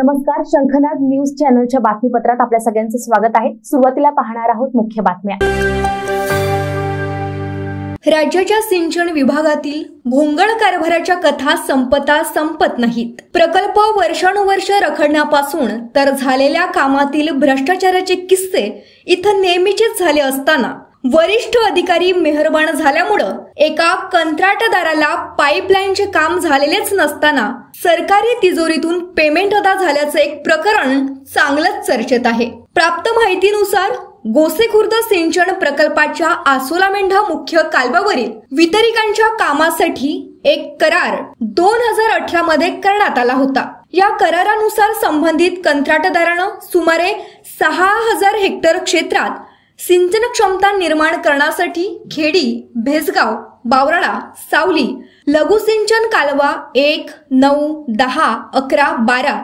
नमस्कार, शंखनाद न्यूज चॅनलच्या बातमीपत्रात आपल्या सगळ्यांचं स्वागत आहे। सुरुवातीला पाहणार आहोत मुख्य बातम्या। राज्याच्या सिंचन विभागातील भोंगळ कारभाराच्या कथा संपत नाहीत। प्रकल्प वर्षानुवर्ष रखडण्यापासून तर झालेल्या कामातील भ्रष्टाचाराचे किस्से इथं नेहमीचेच झाले असताना वरिष्ठ अधिकारी मेहरबान झाल्यामुळे एका कंत्राटदाराला पाईपलाईनचे काम झालेलेच नसताना सरकारी तिजोरीतून पेमेंट अदा झाल्याचं एक प्रकरण चांगलंच चर्चेत आहे। प्राप्त माहितीनुसार गोसेखुर्द सिंचन प्रकल्पाच्या आसोला मेंढा मुख्य कालव्यावरील वितरिकांच्या कामासाठी एक करार 2018 मध्ये करण्यात आला होता। या करारानुसार संबंधित कंत्राटदारानं सुमारे 6000 हेक्टर क्षेत्रात सिंचन क्षमता निर्माण करण्यासाठी खेडी, भेसगाव, बावराळा, सावली, लघु सिंचन कालवा 1, 9, 10, 11, 12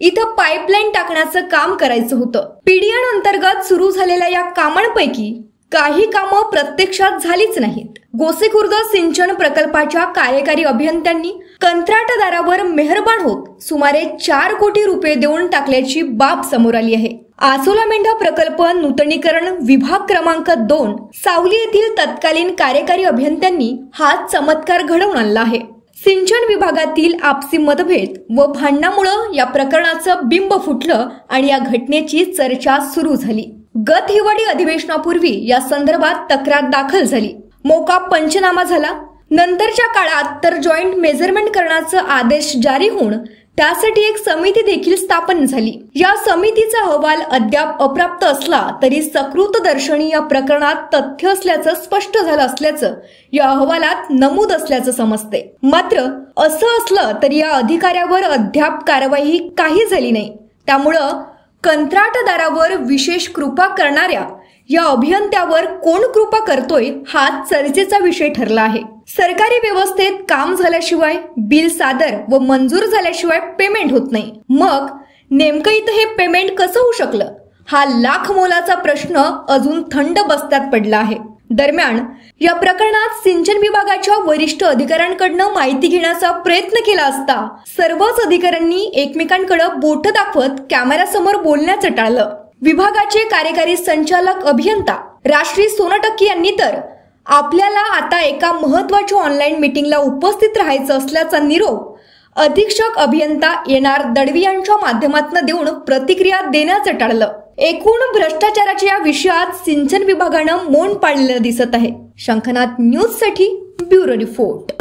इथं पाईपलाईन टाकण्याचं काम करायचं होतं। पीडीएन अंतर्गत सुरू झालेल्या या कामांपैकी काही कामं प्रत्यक्षात झालीच नाहीत। गोसेखुर्द सिंचन प्रकल्पाच्या कार्यकारी अभियंत्यांनी कंत्राटदारावर मेहरबान होत सुमारे 4 कोटी रुपये देऊन टाकल्याची बाब समोर आली आहे। आसोला मेंढा प्रकल्प नूतनीकरण विभाग क्रमांक 2 सावली येथील तत्कालीन कार्यकारी अभियंत्यांनी हा चमत्कार घडवून आणला आहे। सिंचन विभागातील आपसी मतभेद व भांडणामुळे या प्रकरणाचं बिंब फुटलं आणि या घटनेची चर्चा सुरू झाली। गत हिवाळी अधिवेशनापूर्वी या संदर्भात तक्रार दाखल झाली। मोका पंचनामा झाला। नंतरच्या काळात तर जॉईंट मेजरमेंट करण्याचा आदेश जारी होऊन त्यासाठी एक समिती देखील स्थापन झाली। या समितीचा अहवाल अद्याप अप्राप्त असला तरी सकृतदर्शनी या प्रकरणात तथ्य असल्याचं स्पष्ट झालं असल्याचं या अहवालात नमूद असल्याचं समजते। मात्र असं असलं तरी या अधिकाऱ्यावर अद्याप कारवाई काही झाली नाही। त्यामुळं कंत्राटदारावर विशेष कृपा करणाऱ्या या अभियंत्यावर कोण कृपा करतोय हा चर्चेचा विषय ठरला आहे। सरकारी व्यवस्थेत काम झाल्याशिवाय बिल सादर व मंजूर झाल्याशिवाय पेमेंट होत नाही। मग नेमकं इथं हे पेमेंट कसं होऊ शकलं हा लाख मोलाचा प्रश्न अजून थंड बस्त्यात पडला आहे। दरम्यान या प्रकरणात सिंचन विभागाच्या वरिष्ठ अधिकाऱ्यांकडून माहिती घेण्याचा प्रयत्न केला असता सर्वच अधिकाऱ्यांनी एकमेकांकडे बोट दाखवत कॅमेऱ्यासमोर बोलण्याचं टाळलं। विभागाचे कार्यकारी संचालक अभियंता राष्ट्रीय सोनटक्की यांनी तर आपल्याला आता एका महत्त्वाच्या ऑनलाईन मीटिंगला उपस्थित राहायचं असल्याचा निरोप अधीक्षक अभियंता येणार दडवी यांच्या माध्यमातून देऊन प्रतिक्रिया देण्याचं टाळलं। एकूण भ्रष्टाचाराच्या या विषयात सिंचन विभागानं मौन पाळलेलं दिसत आहे। शंखनाद न्यूज साठी ब्युरो रिपोर्ट।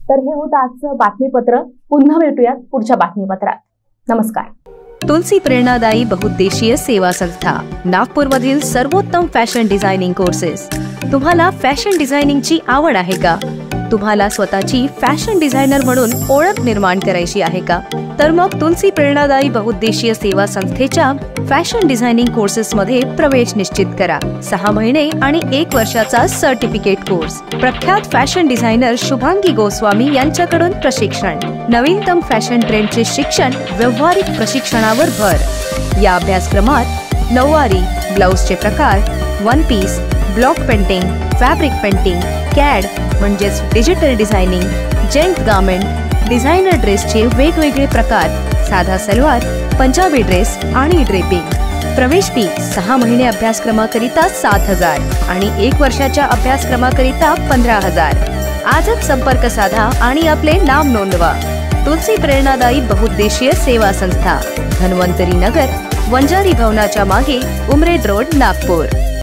तर हे होतं आजचं बातमीपत्र। पुन्हा भेटूयात पुढच्या बातमीपत्रात। नमस्कार। तुलसी प्रेरणादायी बहुउद्देशीय सेवा संस्था नागपूरमधील सर्वोत्तम फॅशन डिझायनिंग कोर्सेस। तुम्हाला फॅशन डिझायनिंगची आवड आहे का? तुम्हाला स्वतःची फॅशन डिझायनर म्हणून ओळख निर्माण करायची आहे का? तर मग तुलसी प्रेरणादायी बहुउद्देशीय सेवा संस्थेच्या फॅशन डिझायनिंग कोर्सेस मध्ये प्रवेश निश्चित करा। 6 महिने आणि 1 वर्षाचा सर्टिफिकेट कोर्स। प्रख्यात फॅशन डिझायनर शुभांगी गोस्वामी यांच्याकडून प्रशिक्षण। नवीनतम फॅशन ट्रेंडचे शिक्षण व्यावहारिक प्रशिक्षणावर भर। या अभ्यासक्रमात नऊवारी, ब्लाउजचे प्रकार, one piece, block painting, fabric painting, CAD म्हणजेच digital designing, gent garment, designer ड्रेसचे वेगवेगळे प्रकार, साधा सलवार, पंजाबी ड्रेस आणि ड्रेपिंग। प्रवेश फी 6 महिने अभ्यासक्रमाकरिता 7000 आणि 1 वर्षाच्या अभ्यासक्रमाकरिता 15000। आजच संपर्क साधा आणि आपले नाव नोंदवा। तुलसी प्रेरणादायी बहुउद्देशीय सेवा संस्था, धन्वंतरी नगर, वंजारी भवनाच्या मागे, उमरेड रोड, नागपूर।